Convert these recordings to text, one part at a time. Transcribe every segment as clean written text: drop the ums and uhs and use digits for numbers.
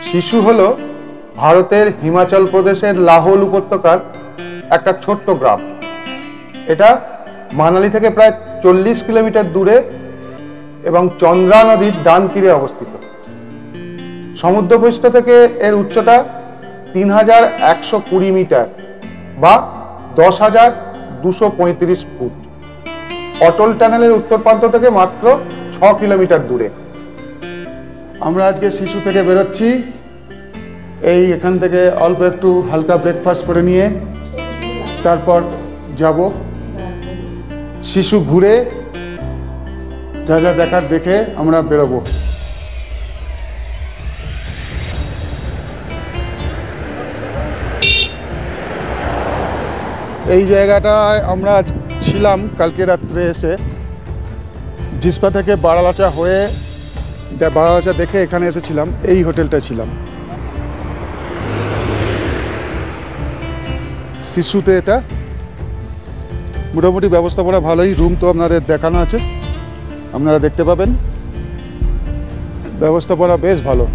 শিশু হলো ভারতের হিমাচল প্রদেশের লাহোল উপত্যকার একটা ছোট্ট গ্রাম। এটা মানালি থেকে প্রায় 40 কিলোমিটার দূরে এবং চন্দ্রা নদীর ডান তীরে অবস্থিত। সমুদ্রপৃষ্ঠ থেকে এর উচ্চতা 3120 মিটার বা 10,235 ফুট। অটল টানেলের উত্তর প্রান্ত থেকে মাত্র 6 কিলোমিটার দূরে। আমরা আজকে শিশু থেকে বেরোচ্ছি। এখান থেকে অল্প একটু হালকা ব্রেকফাস্ট করে নিয়ে তারপর যাব শিশু ঘুরে যা যা দেখার দেখে আমরা বেরোবো। এই জায়গাটায় আমরা ছিলাম কালকে রাত্রে এসে, জিসপা থেকে বারালাচা হয়ে বারালাচা দেখে এখানে এসেছিলাম। এই হোটেলটা ছিলাম শিশুতে। এটা মোটামুটি ব্যবস্থাপনা ভালোই, রুম তো আপনাদের দেখানো আছে, আপনারা দেখতে পাবেন। ব্যবস্থাপনা বেশ ভালো।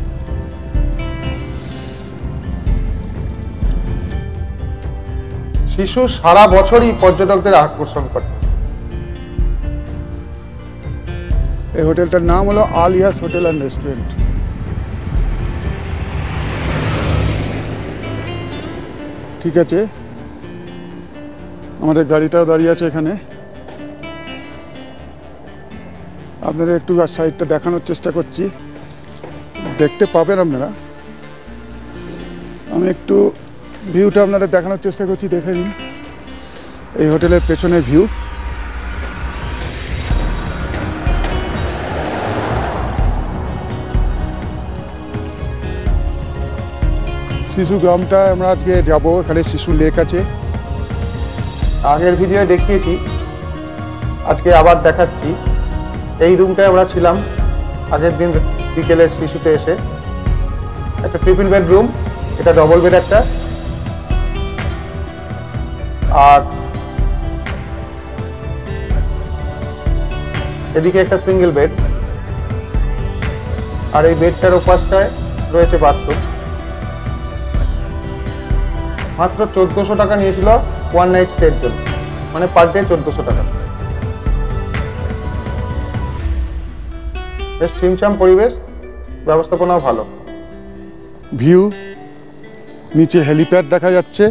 শিশু সারা বছরই পর্যটকদের আকর্ষণ করে। এই হোটেলটার নাম হলো আলিয়াস হোটেল অ্যান্ড রেস্টুরেন্ট। ঠিক আছে, আমাদের গাড়িটাও দাঁড়িয়ে আছে এখানে। আপনাদের একটু সাইডটা দেখানোর চেষ্টা করছি, দেখতে পাবেন আপনারা। আমি একটু ভিউটা আপনাদের দেখানোর চেষ্টা করছি, দেখে নিন। এই হোটেলের পেছনের ভিউ। শিশু গ্রামটা আমরা আজকে যাব। এখানে শিশু লেক আছে। আগের ভিডিও দেখিয়েছি, আজকে আবার দেখাচ্ছি। এই রুমটায় আমরা ছিলাম আগের দিন বিকেলের শিশুতে এসে। একটা ট্রিপল বেড রুম, এটা ডবল বেড একটা, আর এদিকে একটা সিঙ্গেল বেড, আর এই বেডটার ওপাশটায় রয়েছে বাথরুম। মাত্র 1400 টাকা নিয়েছিল ওয়ান নাইট স্টের জন্য, মানে পার ডে 1400 টাকা। বেশ ছিমছাম পরিবেশ, ব্যবস্থাপনাও ভালো। ভিউ, নিচে হেলিপ্যাড দেখা যাচ্ছে।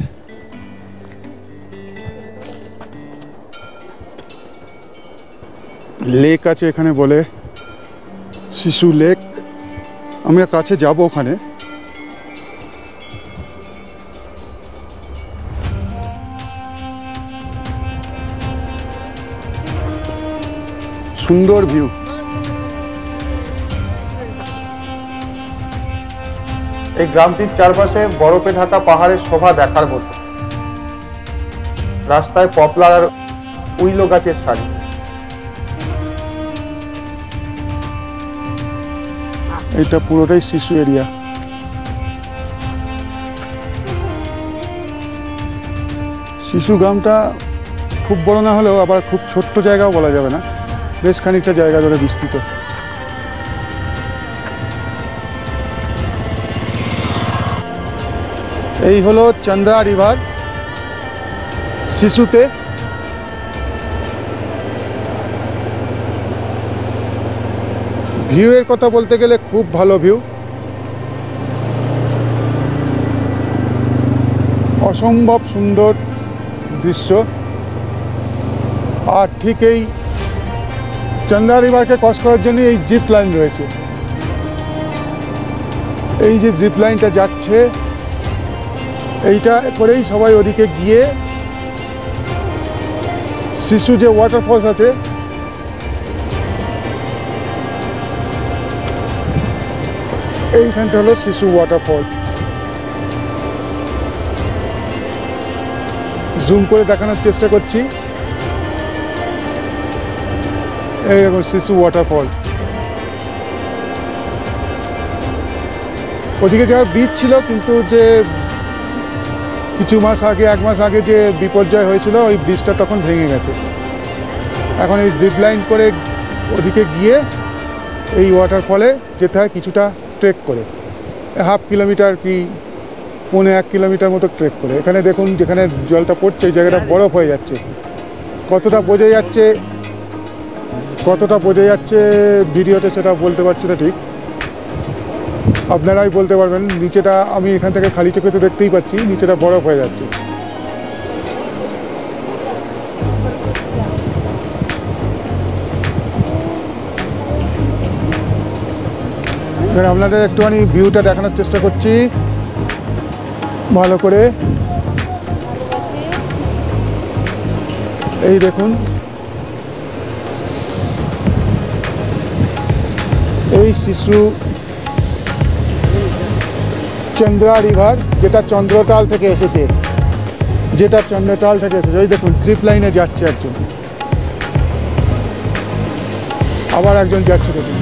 লেক আছে এখানে বলে, শিশু লেক। আমরা কাছে যাব ওখানে। সুন্দর ভিউ। এই গ্রামটির চারপাশে বরফে ঢাকা পাহাড়ের শোভা দেখার মতো। রাস্তায় পপলার আর উইলো গাছের সারি। এটা পুরোটাই শিশু এরিয়া। শিশু গ্রামটা খুব বড় না হলেও আবার খুব ছোট্ট জায়গাও বলা যাবে না, বেশ খানিকটা জায়গা ধরে বিস্তৃত। এই হলো চন্দ্রা রিভার শিশুতে। ভিউ এর কথা বলতে গেলে খুব ভালো ভিউ, অসম্ভব সুন্দর দৃশ্য। আর ঠিক এই চন্দ্রা রিভারকে ক্রস করার জন্য এই জিপ লাইন রয়েছে। এই যে জিপ লাইনটা যাচ্ছে, এইটা করেই সবাই ওদিকে গিয়ে শিশু যে ওয়াটারফলস আছে এইখানটা হলো শিশু ওয়াটারফল। জুম করে দেখানোর চেষ্টা করছি। এই দেখুন শিশু ওয়াটারফল। ওদিকে যাওয়ার ব্রিজ ছিল, কিন্তু যে কিছু মাস আগে, 1 মাস আগে যে বিপর্যয় হয়েছিল, ওই ব্রিজটা তখন ভেঙে গেছে। এখন এই জিপ লাইন করে ওদিকে গিয়ে এই ওয়াটারফলে যেতে হয় কিছুটা ট্রেক করে। হাফ কিলোমিটার কি 1.25 কিলোমিটার মতো ট্রেক করে। এখানে দেখুন যেখানে জলটা পড়ছে এই জায়গাটা বরফ হয়ে যাচ্ছে। কতটা বোঝা যাচ্ছে ভিডিওতে সেটা বলতে পারছি না ঠিক, আপনারাই বলতে পারবেন। নিচেটা আমি এখান থেকে খালি চোখে তো দেখতেই পাচ্ছি নিচেটা বরফ হয়ে যাচ্ছে। এবার আপনাদের একটুখানি ভিউটা দেখানোর চেষ্টা করছি ভালো করে। এই দেখুন এই শিশু চন্দ্রা রিভার, যেটা চন্দ্রতাল থেকে এসেছে, ওই দেখুন জিপ লাইনে যাচ্ছে একজন, আবার একজন যাচ্ছে দেখুন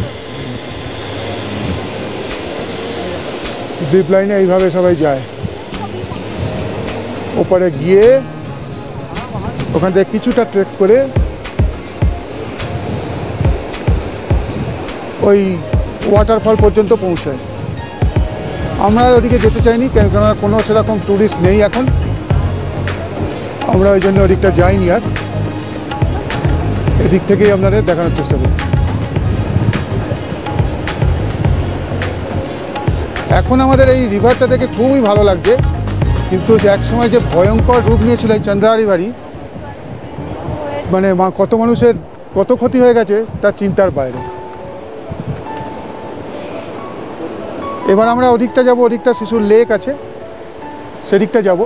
জিপ লাইনে। এইভাবে সবাই যায়। ওপারে গিয়ে ওখান থেকে কিছুটা ট্রেক করে ওই ওয়াটারফল পর্যন্ত পৌঁছায়। আমরা ওদিকে যেতে চাইনি, কেননা কোনো সেরকম ট্যুরিস্ট নেই এখন, আমরা ওই জন্য ওদিকটা যাইনি। আর এদিক থেকেই আপনাদের দেখানোর চেষ্টা করি। এখন আমাদের এই রিভারটা দেখে খুবই ভালো লাগছে, কিন্তু এক সময় যে ভয়ঙ্কর রূপ নিয়েছিল এই চন্দ্রা রিভারই, মানে কত মানুষের কত ক্ষতি হয়ে গেছে তার চিন্তার বাইরে। এবার আমরা ওদিকটা যাব, ওদিকটা শিশুর লেক আছে, সেদিকটা যাব।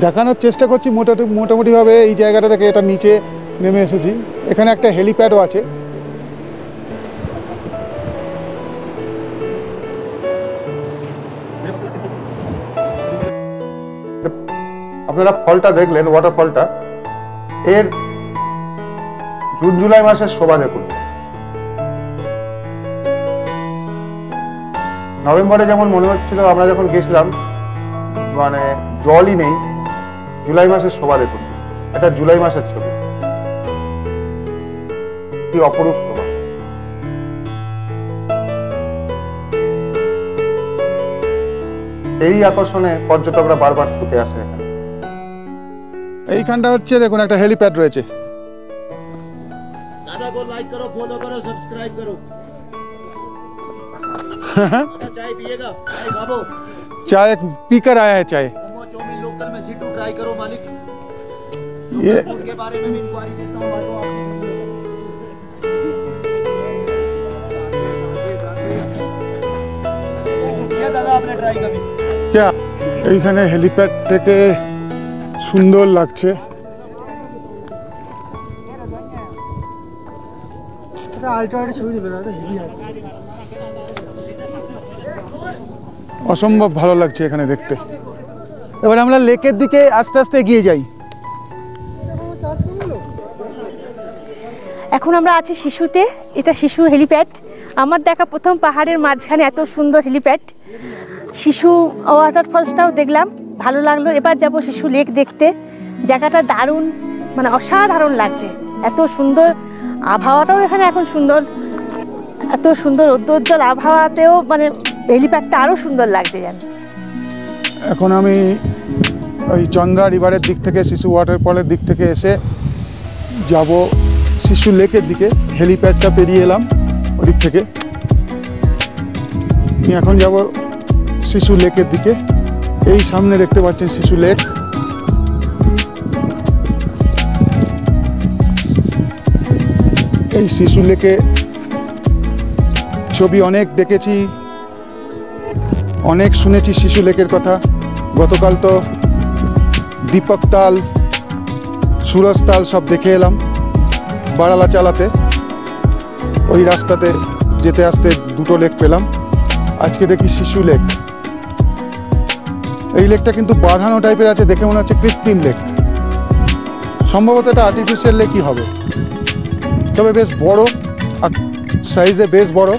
দেখানোর চেষ্টা করছি মোটামুটিভাবে। এই জায়গাটা থেকে এটা নিচে নেমে এসেছি। এখানে একটা হেলিপ্যাডও আছে। আপনারা ফলটা দেখলেন, ওয়াটারফলটা, এর জুন জুলাই মাসের শোভা দেখুন। নভেম্বরে যেমন মনে হচ্ছিল আমরা যখন গেছিলাম মানে জলই নেই, জুলাই মাসের শোভা দেখুন। এটা জুলাই মাসের ছবি, কি অপরূপ শোভা। এই আকর্ষণে পর্যটকরা বারবার ছুটে আসে এখানে। এইখানটা হচ্ছে দেখুন একটা হেলিপ্যাড রয়েছে। दादा को लाइक करो, फॉलो करो, सब्सक्राइब करो। दादा चाय पिएगा? चाय खाबो? चाय पीकर आया है चाय। मोमो चौमिन लोकल में सीटू ट्राई करो मालिक। ये फूड के बारे में भी इंक्वायरी देता हूँ आपको। किया दादा आपने ट्राई कभी? क्या এইখানে হেলিপ্যাড থেকে সুন্দর লাগছে। অসম্ভব ভালো লাগছে এখানে দেখতে। এবার আমরা লেকের দিকে আস্তে আস্তে এগিয়ে যাই। এখন আমরা আছি শিশুতে। এটা শিশু হেলিপ্যাড। আমার দেখা প্রথম পাহাড়ের মাঝখানে এত সুন্দর হেলিপ্যাড। শিশু ওয়াটারফলসটাও দেখলাম, ভালো লাগলো। এবার যাব শিশু লেক দেখতে। জায়গাটা দারুণ, মানে অসাধারণ লাগছে। এত সুন্দর আবহাওয়াটাও এখানে এখন সুন্দর, এত সুন্দর রৌদ্রোজ্জ্বল আবহাওয়াতেও মানে হেলিপ্যাডটা আরও সুন্দর লাগছে যেন। এখন আমি ওই চন্দ্রা রিভারের দিক থেকে, শিশু ওয়াটারফলের দিক থেকে এসে যাব শিশু লেকের দিকে। হেলিপ্যাডটা পেরিয়ে এলাম ওদিক থেকে। এখন যাব শিশু লেকের দিকে। এই সামনে দেখতে পাচ্ছেন শিশু লেক। এই শিশু লেকে ছবি অনেক দেখেছি, অনেক শুনেছি শিশু লেকের কথা। গতকাল তো দীপক তাল, সুরজ তাল সব দেখে এলাম বারালা চালাতে। ওই রাস্তাতে যেতে আসতে দুটো লেক পেলাম। আজকে দেখি শিশু লেক। এই লেকটা কিন্তু বাঁধানো টাইপের আছে, দেখে মনে হচ্ছে কৃত্রিম লেক। সম্ভবত এটা আর্টিফিশিয়াল লেকই হবে, তবে বেশ বড় আর সাইজে বেশ বড়।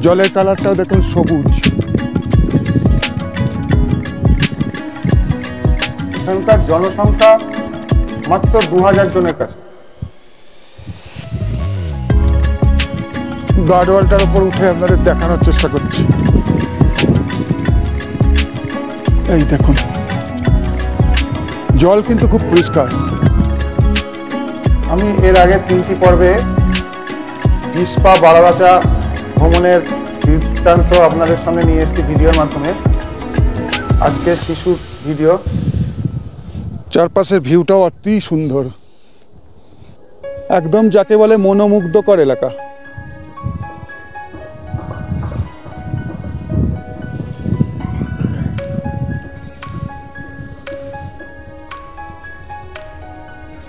জলের কালারটাও দেখুন সবুজ। এখানকার জনসংখ্যা মাত্র 2000 জনের কাছে। গার্ডওয়ালটার উপর উঠে আপনাদের দেখানোর চেষ্টা করছি। এই দেখুন, জল কিন্তু খুব পরিষ্কার। আমি এর আগে 3টি পর্বে জিসপা বারালাচা ভ্রমণের বৃত্তান্ত আপনাদের সামনে নিয়ে এসেছি ভিডিওর মাধ্যমে। আজকে শিশুর ভিডিও। চারপাশের ভিউটাও অতি সুন্দর, একদম যাকে বলে মনোমুগ্ধকর এলাকা।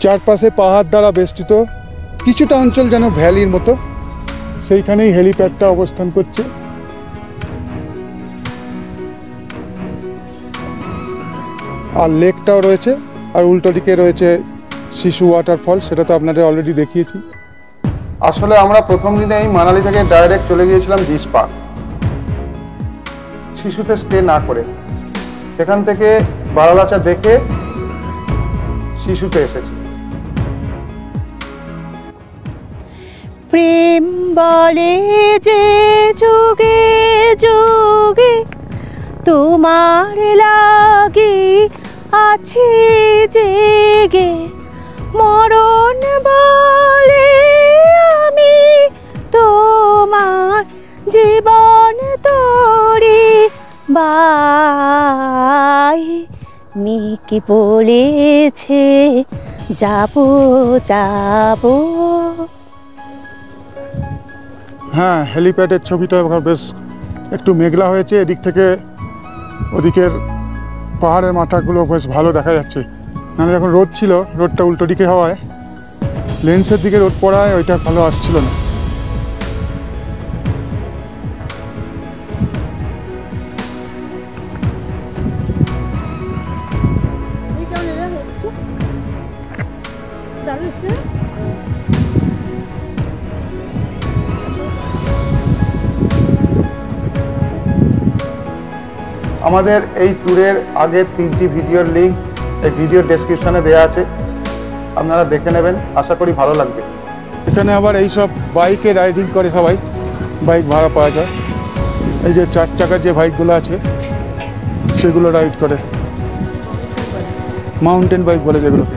চারপাশে পাহাড় দ্বারা বেষ্টিত, কিছুটা অঞ্চল যেন ভ্যালির মতো, সেইখানেই হেলিপ্যাডটা অবস্থান করছে। আর লেকটাও রয়েছে, আর উল্টো দিকে রয়েছে শিশু ওয়াটারফল, সেটা তো আপনাদের অলরেডি দেখিয়েছি। আসলে আমরা প্রথম দিনেই মানালি থেকে ডাইরেক্ট চলে গিয়েছিলাম জিসপা, শিশুতে স্টে না করে। সেখান থেকে বারালাচা দেখে শিশুতে এসেছি। প্রেম বলে যে যুগে যুগে তোমার লাগি আছে জেগে, মরণ বলে আমি তোমার জীবন তোরে বাই, মিকি বলেছে যাবো যাবো। হ্যাঁ, হেলিপ্যাডের ছবিটা এবার বেশ একটু মেঘলা হয়েছে, এদিক থেকে ওদিকের পাহাড়ের মাথাগুলো বেশ ভালো দেখা যাচ্ছে। নাহলে যখন রোদ ছিল, রোদটা উল্টো দিকে হওয়ায় লেন্সের দিকে রোদ পড়ায় ওইটা ভালো আসছিল না। আমাদের এই ট্যুরের আগের 3টি ভিডিওর লিঙ্ক এই ভিডিও ডেসক্রিপশনে দেওয়া আছে, আপনারা দেখে নেবেন, আশা করি ভালো লাগবে। এখানে আবার এইসব বাইকে রাইডিং করে সবাই, বাইক ভাড়া পাওয়া যায়। এই যে 4 চাকার যে বাইকগুলো আছে সেগুলো রাইড করে, মাউন্টেন বাইক বলে যেগুলোকে।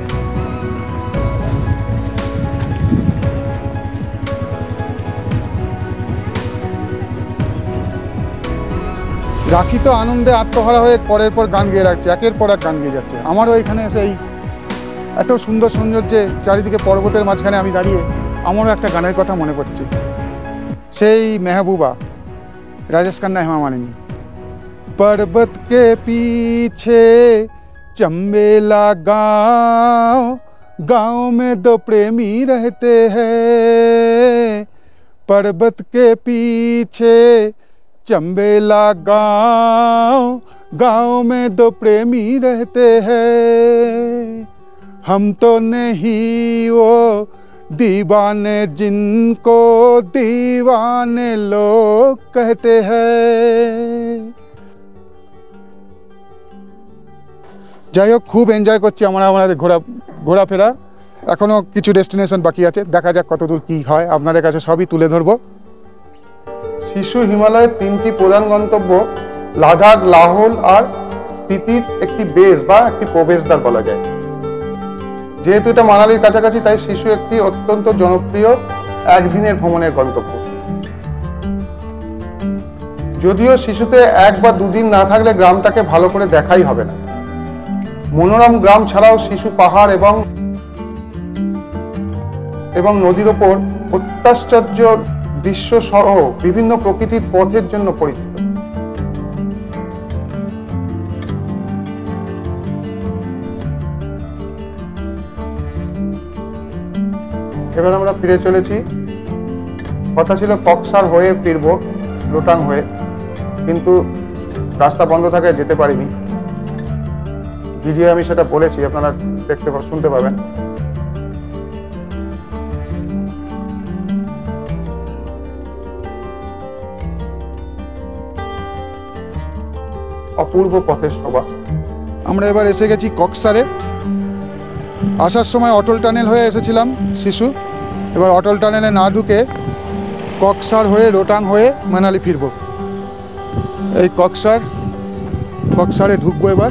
রাখি তো আনন্দে আত্মহারা হয়ে পরের পর গান গেয়ে রাখছে, একের পর এক গান গেয়ে যাচ্ছে। আমারও এখানে এসে এই এত সুন্দর সৌন্দর্যে চারিদিকে পর্বতের মাঝখানে আমি দাঁড়িয়ে আমারও একটা গানের কথা মনে পড়ছে, সেই মেহবুবা, রাজেশ খান্না, হেমা মালিনী। पर्वत के पीछे चंबेला गांव, गांव में 2 प्रेमी रहते हैं। पर्वत के पीछे चंबेला गांव, गांव में 2 प्रेमी रहते हैं। हम तो नहीं वो दीवाने जिनको दीवाने लोग कहते हैं। যাই হোক, খুব এনজয় করছি আমরা আমাদের ঘোরাফেরা। এখনও কিছু ডেস্টিনেশন বাকি আছে, দেখা যাক কতদূর কী হয়, আপনাদের কাছে সবই তুলে ধরবো। শিশু হিমালয়ের 3টি প্রধান গন্তব্য লাদাখ, লাহোল আর স্পিতির একটি বেস বা একটি প্রবেশদ্বার বলা যায়। যেহেতু এটা মানালির কাছাকাছি, তাই শিশু একটি অত্যন্ত জনপ্রিয় একদিনের ভ্রমণের গন্তব্য। যদিও শিশুতে 1 বা 2 দিন না থাকলে গ্রামটাকে ভালো করে দেখাই হবে না। মনোরম গ্রাম ছাড়াও শিশু পাহাড় এবং নদীর ওপর অত্যাশ্চর্য দৃশ্য সহ বিভিন্ন প্রকৃতির পথের জন্য পরিচিত। এবার আমরা ফিরে চলেছি। কথা ছিল কক্সার হয়ে ফিরবো লোটাং হয়ে, কিন্তু রাস্তা বন্ধ থাকায় যেতে পারিনি। ভিডিও আমি সেটা বলেছি, আপনারা শুনতে পাবেন। অপূর্ব পথের শোভা। আমরা এবার এসে গেছি কক্সারে। আসার সময় অটল টানেল হয়ে এসেছিলাম শিশু, এবার অটল টানেলে না ঢুকে কক্সার হয়ে রোটাং হয়ে মানালি ফিরব। এই কক্সারে ঢুকবো এবার,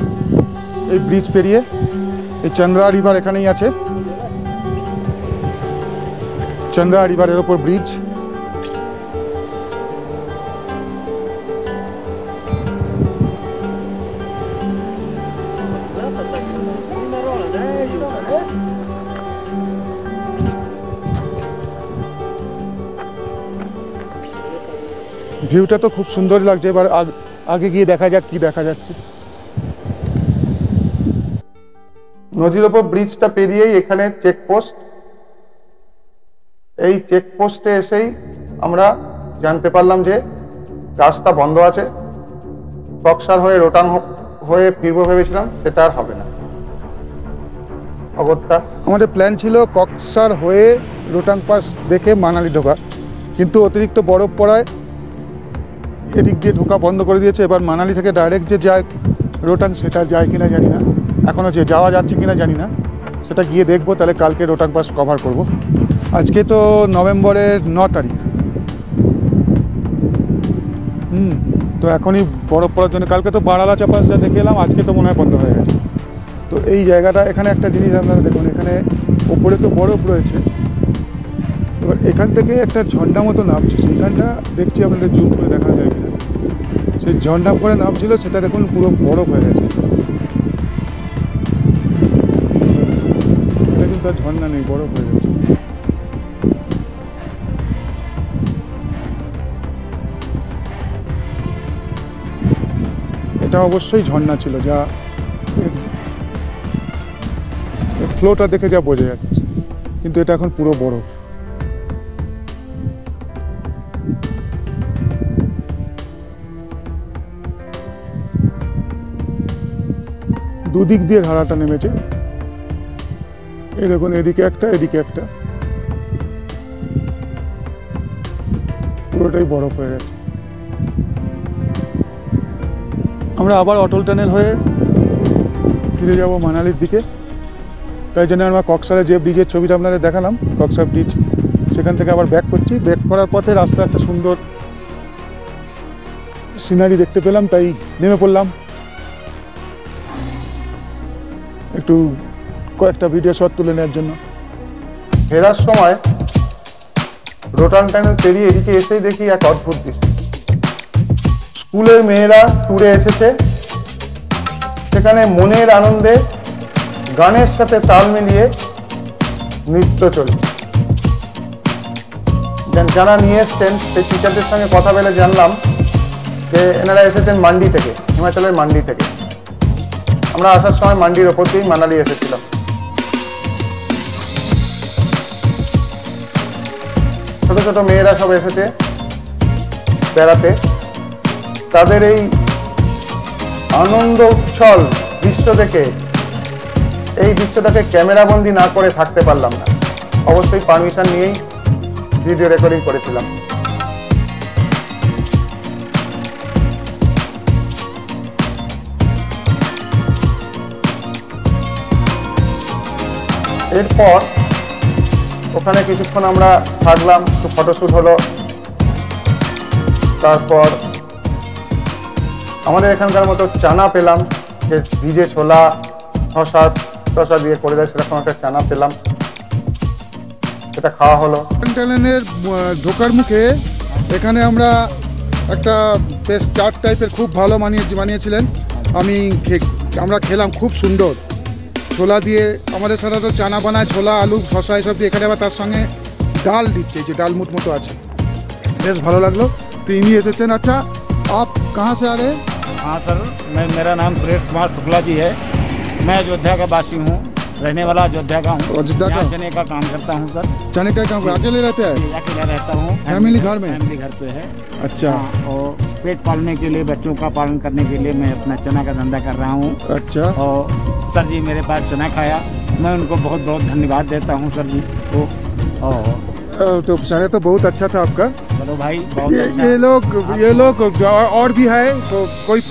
এই ব্রিজ পেরিয়ে। এই চন্দ্রা রিভার এখানেই আছে, চন্দ্রা রিভারের ওপর ব্রিজ। ভিউটা তো খুব সুন্দর লাগছে। এবার আগে গিয়ে দেখা যাক কি দেখা যাচ্ছে। নদীর ওপর ব্রিজটা পেরিয়েই এখানে চেকপোস্ট। এই চেকপোস্টে এসেই আমরা জানতে পারলাম যে রাস্তা বন্ধ আছে। কক্সার হয়ে রোটাং হয়ে ফিরবো ভেবেছিলাম, সেটা আর হবে না। অগত্যা আমাদের প্ল্যান ছিল কক্সার হয়ে রোটাং পাস দেখে মানালি ঢোকা, কিন্তু অতিরিক্ত বরফ পড়ায় এদিক দিয়ে ঢোকা বন্ধ করে দিয়েছে। এবার মানালি থেকে ডাইরেক্ট যে যায় রোটাং, সেটা যায় কিনা জানি না, এখনও যে যাওয়া যাচ্ছে কিনা জানি না, সেটা গিয়ে দেখবো। তাহলে কালকে রোটাং পাস কভার করব। আজকে তো নভেম্বরের 9 তারিখ। তো এখনই বরফ পড়ার জন্য, কালকে তো বারালা চাপাস যা দেখে এলাম, আজকে তো মনে হয় বন্ধ হয়ে গেছে। তো এই জায়গাটা, এখানে একটা জিনিস আপনারা দেখুন, এখানে ওপরে তো বরফ রয়েছে, এবার এখান থেকে একটা ঝর্ণা মতো নামছে। সেইখানটা দেখছি আপনাদের জুম করে দেখানো যায় কিনা। সেই ঝর্ণা করে নামছিল, সেটা দেখুন পুরো বরফ হয়ে গেছে। এটা কিন্তু আর ঝর্ণা নেই, বরফ হয়ে গেছে। এটা অবশ্যই ঝর্ণা ছিল, যা ফ্লোটা দেখে যা বোঝা যাচ্ছে, কিন্তু এটা এখন পুরো বরফ। দুদিক দিয়ে ধারাটা নেমেছে। এই দেখুন, এদিকে একটা, এদিকে একটা, পুরোটাই বরফ হয়ে গেছে। আমরা আবার অটল টানেল হয়ে ফিরে যাব মানালির দিকে। তাই জন্য আমরা কক্সারে যে ব্রিজের ছবিটা আপনাদের দেখালাম, কক্সার ব্রিজ, সেখান থেকে আবার ব্যাক করছি। ব্যাক করার পথে রাস্তা একটা সুন্দর সিনারি দেখতে পেলাম, তাই নেমে পড়লাম একটু কয়েকটা ভিডিও শট তুলে নেওয়ার জন্য। ফেরার সময় রোটাং টানেল পেরিয়ে এদিকে এসেই দেখি এক অদ্ভুত দৃশ্য। স্কুলের মেয়েরা ট্যুরে এসেছে, সেখানে মনের আনন্দে গানের সাথে তাল মিলিয়ে নৃত্য চলছে। যারা নিয়ে এসছেন সেই টিচারদের সঙ্গে কথা বলে জানলাম যে এনারা এসেছেন মান্ডি থেকে, হিমাচলের মান্ডি থেকে। আমরা আসার সময় মান্ডির ওপর দিয়েই মানালি এসেছিলাম। ছোট ছোট মেয়েরা সব এসেছে বেড়াতে। তাদের এই আনন্দ উচ্ছল দৃশ্য দেখে, এই দৃশ্যটাকে ক্যামেরাবন্দি না করে থাকতে পারলাম না। অবশ্যই পারমিশন নিয়েই ভিডিও রেকর্ডিং করেছিলাম। এরপর ওখানে কিছুক্ষণ আমরা থাকলাম, একটু ফটোশ্যুট হলো। তারপর আমাদের এখানকার মতো চানা পেলাম, যে ভিজে ছোলা শসা দিয়ে করে দেয়, সেরকম একটা চানা পেলাম, সেটা খাওয়া হলো। ট্যালেনের ঢোকার মুখে এখানে আমরা একটা বেশ চাট টাইপের খুব ভালো বানিয়েছিলেন। আমরা খেলাম, খুব সুন্দর। ছোলা দিয়ে, আমাদের সাধারণত চানা বানায় ছোলা, আলু, শসা এসব দিয়ে, এখানে আবার তার সঙ্গে ডাল দিচ্ছে, যে ডালমুট মতো আছে, বেশ ভালো লাগলো। তো ইনি এসেছেন। আচ্ছা, आप कहाँ से आ रहे हैं? हाँ सर, मेरा नाम सुरेश कुमार शुक्ला जी है। मैं अयोध्या का वासी हूँ, रहने वाला अयोध्या का हूँ। अयोध्या का? यहाँ चने का काम करता हूँ सर। चने का काम अकेले रहते हैं? अकेला रहता हूँ। फैमिली घर में? फैमिली घर पे है। अच्छा। हाँ, और पेट पालने के लिए, बच्चों का पालन करने के लिए मैं अपना चना का धंधा कर रहा हूँ। अच्छा। और सर जी मेरे पास चना खाया, मैं उनको बहुत बहुत धन्यवाद देता हूँ सर जी को। और तो चने तो बहुत अच्छा था आपका। चलो भाई बहुत अच्छा। ये लोग और भी है, कोई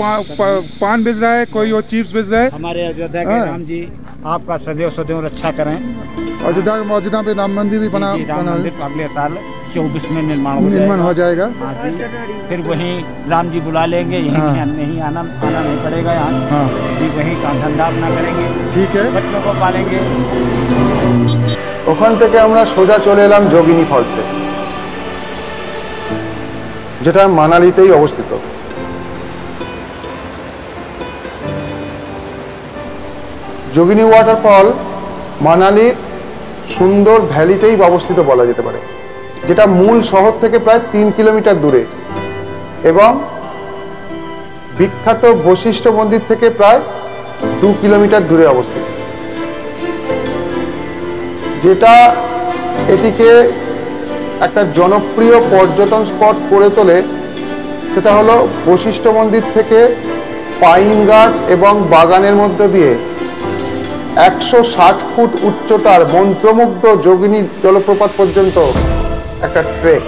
पान बेच रहा है, कोई और चिप्स बेच रहा है। हमारे अयोध्या के राम जी आपका सदैव सदैव रक्षा करें। अयोध्या पे राम मंदिर भी बना, राम मंदिर अगले साल 24 में निर्माण हो जाएगा। हाँ जी, फिर वहीं राम जी बुला लेंगे, यहीं नहीं आना नहीं पड़ेगा यहाँ जी, वहीं काम धंधा अपना करेंगे, ठीक है, बच्चों को पालेंगे। ওখান থেকে আমরা সোজা চলে এলাম যোগিনী ফলসে, যেটা মানালিতেই অবস্থিত। যোগিনী ওয়াটারফল মানালির সুন্দর ভ্যালিতেই অবস্থিত বলা যেতে পারে, যেটা মূল শহর থেকে প্রায় 3 কিলোমিটার দূরে এবং বিখ্যাত বশিষ্ঠ মন্দির থেকে প্রায় 2 কিলোমিটার দূরে অবস্থিত, যেটা এটিকে একটা জনপ্রিয় পর্যটন স্পট করে তোলে। সেটা হলো বশিষ্ঠ মন্দির থেকে পাইন গাছ এবং বাগানের মধ্য দিয়ে 160 ফুট উচ্চতার মন্ত্রমুগ্ধ যোগিনী জলপ্রপাত পর্যন্ত একটা ট্রেক।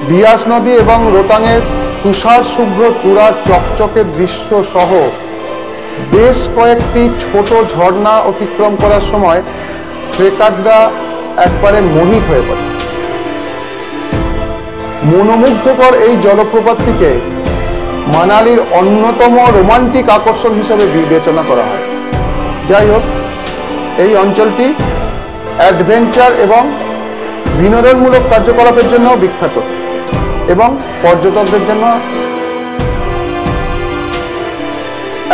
বিয়াস নদী এবং রোতাংয়ের তুষার শুভ্র চূড়ার চকচকে দৃশ্য সহ বেশ কয়েকটি ছোট ঝর্ণা অতিক্রম করার সময় ট্রেকাররা একবারে মোহিত হয়ে পড়ে। মনোমুগ্ধকর এই জলপ্রপাতটিকে মানালির অন্যতম রোমান্টিক আকর্ষণ হিসেবে বিবেচনা করা হয়। যাই হোক, এই অঞ্চলটি অ্যাডভেঞ্চার এবং বিনোদনমূলক কার্যকলাপের জন্য বিখ্যাত এবং পর্যটকদের জন্য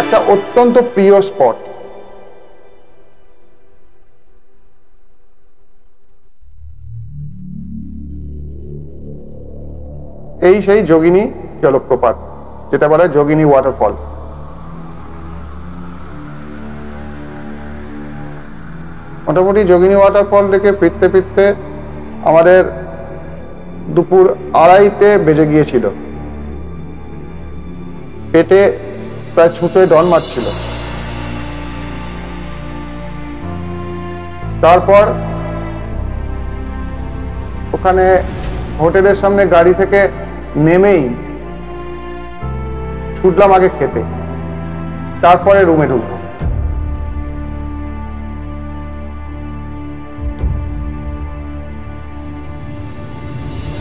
একটা অত্যন্ত প্রিয় স্পট। এই সেই যোগিনী জলপ্রপাত, যেটা বলে যোগিনী ওয়াটারফল। মোটামুটি যোগিনী ওয়াটারফল থেকে ফিরতে ফিরতে আমাদের দুপুর 2:30 বেজে গিয়েছিল। পেটে প্রায় ছুটে ডন মারছিল। তারপর ওখানে হোটেলের সামনে গাড়ি থেকে নেমেই ছুটলাম আগে খেতে, তারপরে রুমে ঢুকবো।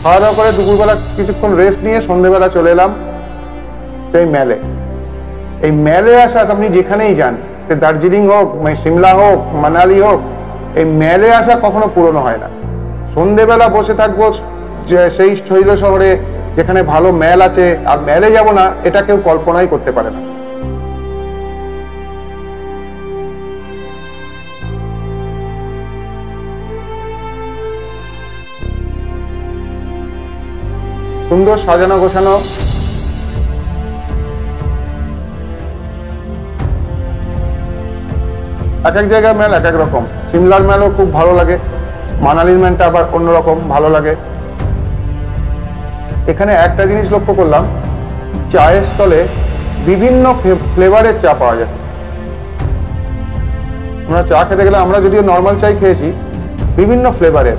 খাওয়া দাওয়া করে দুপুরবেলা কিছুক্ষণ রেস্ট নিয়ে সন্ধ্যেবেলা চলে এলাম সেই মেলে। এই মেলে আসা আপনি যেখানেই যান, দার্জিলিং হোক, সিমলা হোক, মানালি হোক, এই মেলে আসা কখনো পুরনো হয় না। সন্ধ্যেবেলা বসে থাকবো সেই শৈল শহরে যেখানে ভালো মেল আছে, আর মেলে যাব না, এটা কেউ কল্পনাই করতে পারে না। সুন্দর সাজানো গোছানো, এক এক জায়গার মেল এক এক রকম। সিমলার মেলও খুব ভালো লাগে, মানালির মেলটা আবার অন্যরকম ভালো লাগে। এখানে একটা জিনিস লক্ষ্য করলাম, চায়ের স্টলে বিভিন্ন ফ্লেভারের চা পাওয়া যায়। আমরা চা খেতে গেলে আমরা যদিও নর্মাল চাই খেয়েছি, বিভিন্ন ফ্লেভারের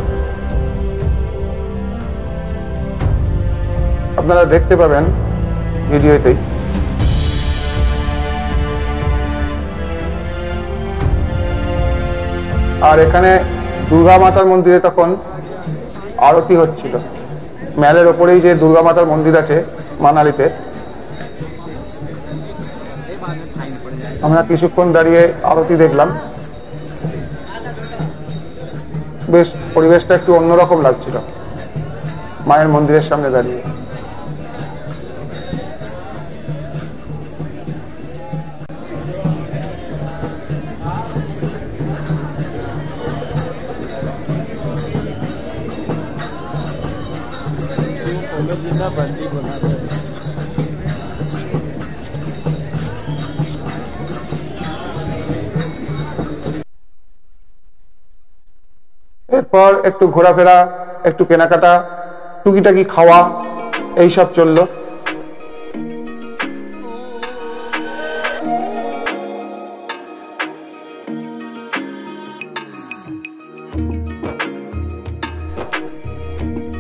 আপনারা দেখতে পাবেন ভিডিওতেই। আর এখানে দুর্গা মাতার মন্দিরে তখন আরতি হচ্ছিল। মেলের ওপরেই যে দুর্গা মাতার মন্দির আছে মানালিতে, আমরা কিছুক্ষণ দাঁড়িয়ে আরতি দেখলাম। বেশ পরিবেশটা একটু অন্যরকম লাগছিল মায়ের মন্দিরের সামনে দাঁড়িয়ে। এরপর একটু ঘোরাফেরা, একটু কেনাকাটা, টুকিটাকি খাওয়া, এইসব চললো।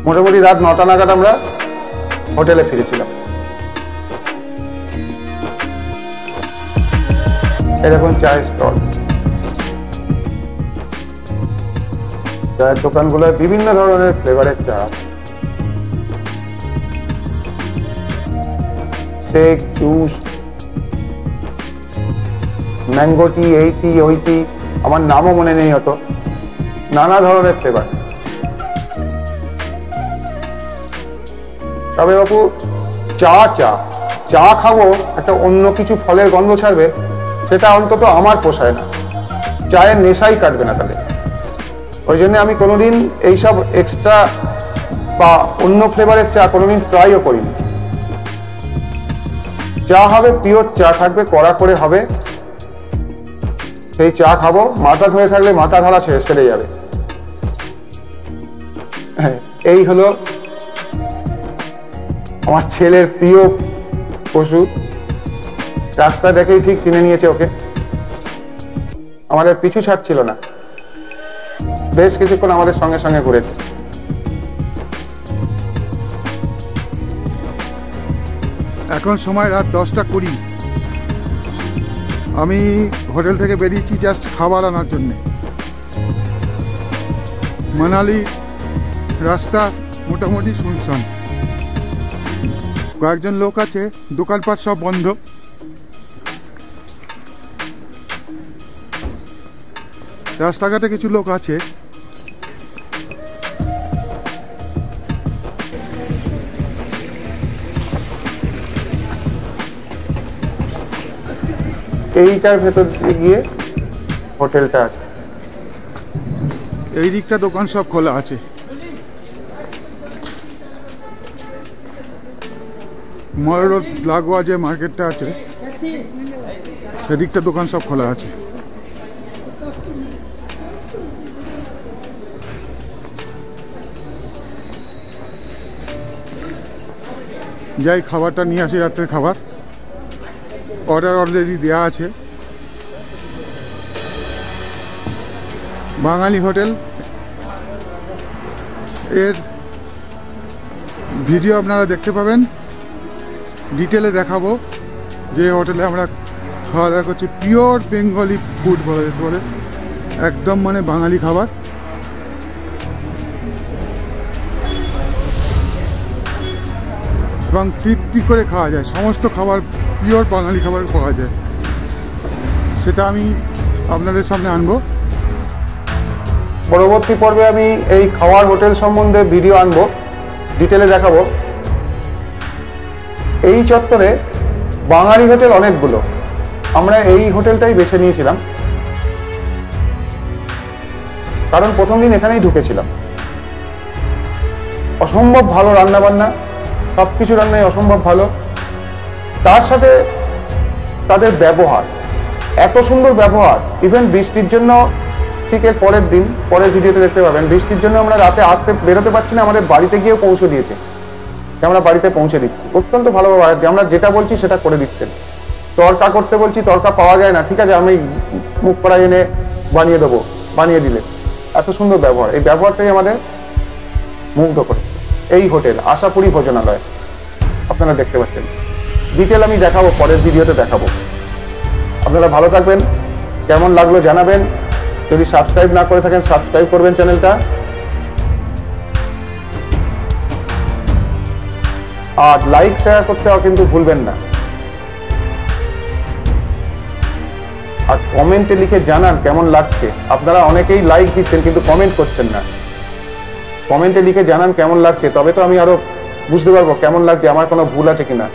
মোটামুটি রাত 9টা নাগাদ আমরা হোটেলে ফিরেছিলাম। এরকম চায়ের স্টল, চায়ের দোকানগুলোয় বিভিন্ন ধরনের ফ্লেভারের চা, শেক, জুস, ম্যাঙ্গো টি, এই টি ওই টি, আমার নামও মনে নেই অত, নানা ধরনের ফ্লেভার। তবে বাবু চা চা চা খাবো, একটা অন্য কিছু ফলের গন্ধ ছাড়বে, সেটা অন্তত আমার পোষায় না, চায়ের নেশাই কাটবে না তাহলে। ওই জন্য আমি কোনোদিন এইসব এক্সট্রা বা অন্য ফ্লেভারের চা কোনোদিন ট্রাইও করিনি। চা হবে পিওর চা, থাকবে কড়া করে হবে, সেই চা খাবো, মাথা ধরে থাকলে মাথা ধরা সেরে যাবে। এই হলো আমার ছেলের প্রিয় পশু, রাস্তা দেখেই ঠিক চিনে নিয়েছে ওকে, আমাদের পিছু ছাড়ছিল না, বেশ কিছুক্ষণ আমাদের সঙ্গে সঙ্গে ঘুরেছে। এখন সময় রাত 10টা 20। আমি হোটেল থেকে বেরিয়েছি জাস্ট খাবার আনার জন্যে। মানালি রাস্তা মোটামুটি শুনশান, কয়েকজন লোক আছে, দোকানপাট সব বন্ধ। রাস্তাঘাটে কিছু লোক আছে। এইটার ভেতর দিয়ে গিয়ে হোটেলটা আছে। এই দিকটা দোকান সব খোলা আছে। মল রোড লাগোয়া যে মার্কেটটা আছে সেদিকটা দোকান সব খোলা আছে। যাই খাবারটা নিয়ে আসি, রাত্রের খাবার অর্ডার অলরেডি দেওয়া আছে। বাঙালি হোটেল, এর ভিডিও আপনারা দেখতে পাবেন, ডিটেলে দেখাবো যে হোটেলে আমরা খাওয়া দাওয়া করছি। পিওর বেঙ্গলি ফুড বলা যেতে পারে, একদম মানে বাঙালি খাবার। এবং তৃপ্তি করে খাওয়া যায়, সমস্ত খাবার পিওর বাঙালি খাবার পাওয়া যায়, সেটা আমি আপনাদের সামনে আনবো। পরবর্তী পর্বে আমি এই খাওয়ার হোটেল সম্বন্ধে ভিডিও আনবো, ডিটেলে দেখাবো। এই চত্বরে বাঙালি হোটেল অনেকগুলো, আমরা এই হোটেলটাই বেছে নিয়েছিলাম, কারণ প্রথম দিন এখানেই ঢুকেছিলাম। অসম্ভব ভালো রান্নাবান্না, সব কিছু রান্নাই অসম্ভব ভালো, তার সাথে তাদের ব্যবহার, এত সুন্দর ব্যবহার। ইভেন বৃষ্টির জন্য, ঠিক এর পরের দিন, পরের ভিডিওতে দেখতে পাবেন, বৃষ্টির জন্য আমরা রাতে আসতে বেরোতে পারছি না, আমাদের বাড়িতে গিয়েও পৌঁছে দিয়েছে, আমরা বাড়িতে পৌঁছে দিচ্ছি। অত্যন্ত ভালো ব্যবহার, যে আমরা যেটা বলছি সেটা করে দিচ্ছেন। তড়কা করতে বলছি, তড়কা পাওয়া যায় না, ঠিক আছে আমি মুখ কড়াই এনে বানিয়ে দেবো, বানিয়ে দিলে। এত সুন্দর ব্যবহার, এই ব্যবহারটাই আমাদের মুগ্ধ করে। এই হোটেল আশাপুরী ভোজনালয় আপনারা দেখতে পাচ্ছেন, ডিটেল আমি দেখাবো, পরের ভিডিওতে দেখাবো। আপনারা ভালো থাকবেন, কেমন লাগলো জানাবেন, যদি সাবস্ক্রাইব না করে থাকেন সাবস্ক্রাইব করবেন চ্যানেলটা, আর লাইক শেয়ার করতে কিন্তু ভুলবেন না, আর কমেন্টে লিখে জানান কেমন লাগছে। আপনারা অনেকেই লাইক দিচ্ছেন কিন্তু কমেন্ট করছেন না, কমেন্টে লিখে জানান কেমন লাগছে, তবে তো আমি আরো বুঝতে পারবো কেমন লাগছে, আমার কোনো ভুল আছে কিনা।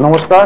নমস্কার।